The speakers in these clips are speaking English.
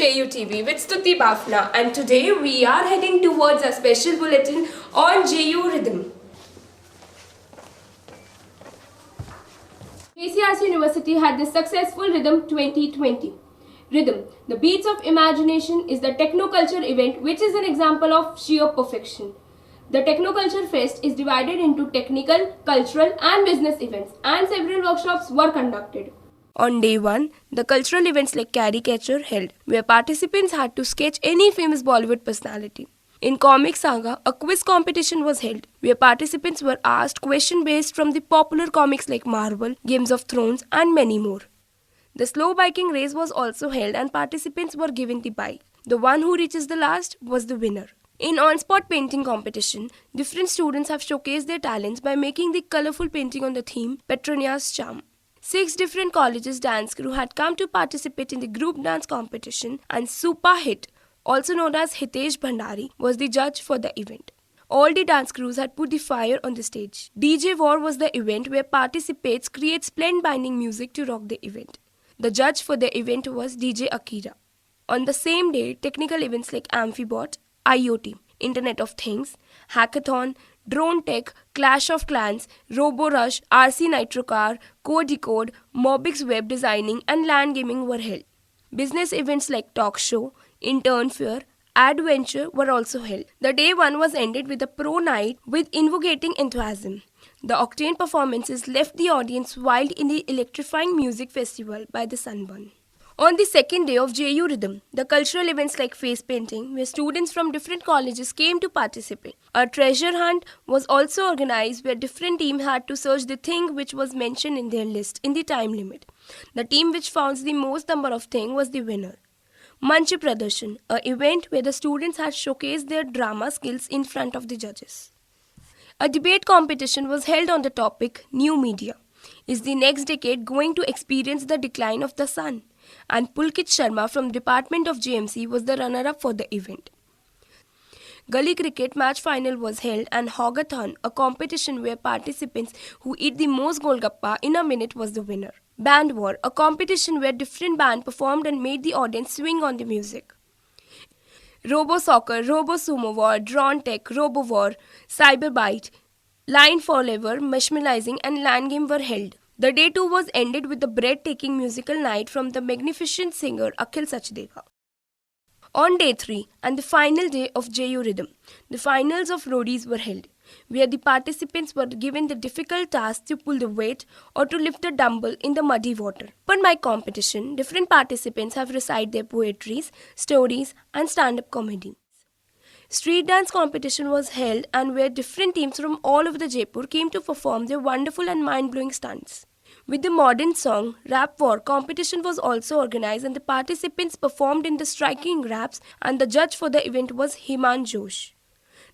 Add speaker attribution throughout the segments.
Speaker 1: JUTV with Stuti Bafna, and today we are heading towards a special bulletin on JU Rhythm. JCRC University had the successful Rhythm 2020. Rhythm, the Beats of Imagination, is the technoculture event which is an example of sheer perfection. The Technoculture Fest is divided into technical, cultural and business events, and several workshops were conducted. On day 1, the cultural events like caricature held, where participants had to sketch any famous Bollywood personality. In Comic Saga, a quiz competition was held, where participants were asked questions based from the popular comics like Marvel, Games of Thrones and many more. The slow biking race was also held and participants were given the bike. The one who reaches the last was the winner. In on-spot painting competition, different students have showcased their talents by making the colorful painting on the theme Petronia's Charm. 6 different colleges dance crew had come to participate in the group dance competition, and Super Hit, also known as Hitesh Bhandari, was the judge for the event. All the dance crews had put the fire on the stage. DJ War was the event where participants create splendid music to rock the event. The judge for the event was DJ Akira. On the same day, technical events like Amphibot, IoT, Internet of Things, Hackathon, Drone Tech, Clash of Clans, Robo Rush, RC Nitro Car, Codecode, Mobix Web Designing and LAN Gaming were held. Business events like Talk Show, Intern Fair, Adventure were also held. The day 1 was ended with a pro night with invocating enthusiasm. The Octane performances left the audience wild in the electrifying music festival by the Sunburn. On the second day of JU Rhythm, the cultural events like face painting, where students from different colleges came to participate. A treasure hunt was also organized where different teams had to search the thing which was mentioned in their list in the time limit. The team which found the most number of things was the winner. Manch Pradarshan, an event where the students had showcased their drama skills in front of the judges. A debate competition was held on the topic New Media. Is the next decade going to experience the decline of the sun? And Pulkit Sharma from Department of JMC was the runner-up for the event. Gully Cricket match final was held, and Hogathon, a competition where participants who eat the most Golgappa in a minute, was the winner. Band War, a competition where different bands performed and made the audience swing on the music. Robo Soccer, Robo Sumo War, Drone Tech, Robo War, Cyber Bite, Line Forever, Mesmerizing and LAN Game were held. The day 2 was ended with a breathtaking musical night from the magnificent singer Akhil Sachdeva. On day 3 and the final day of JU Rhythm, the finals of roadies were held, where the participants were given the difficult task to pull the weight or to lift a dumbbell in the muddy water. For my competition, different participants have recited their poetries, stories and stand-up comedy. Street dance competition was held, and where different teams from all over the Jaipur came to perform their wonderful and mind-blowing stunts. With the modern song Rap War, competition was also organized and the participants performed in the striking raps, and the judge for the event was Himan Josh.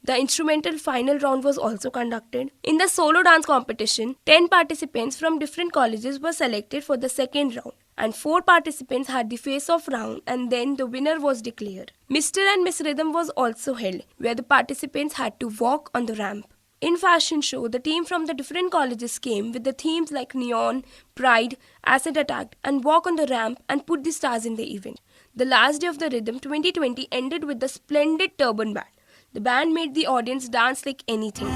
Speaker 1: The instrumental final round was also conducted. In the solo dance competition, 10 participants from different colleges were selected for the second round, and 4 participants had the face-off round, and then the winner was declared. Mr. and Miss Rhythm was also held, where the participants had to walk on the ramp. In fashion show, the team from the different colleges came with the themes like Neon, Pride, Acid Attack and Walk on the Ramp and put the stars in the event. The last day of the Rhythm 2020 ended with the splendid Turban Band. The band made the audience dance like anything.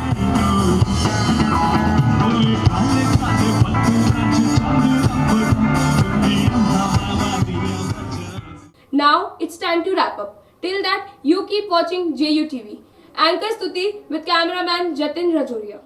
Speaker 1: Now it's time to wrap up. Till that, you keep watching JUTV. Anchor Stuti with cameraman Jatin Rajoria.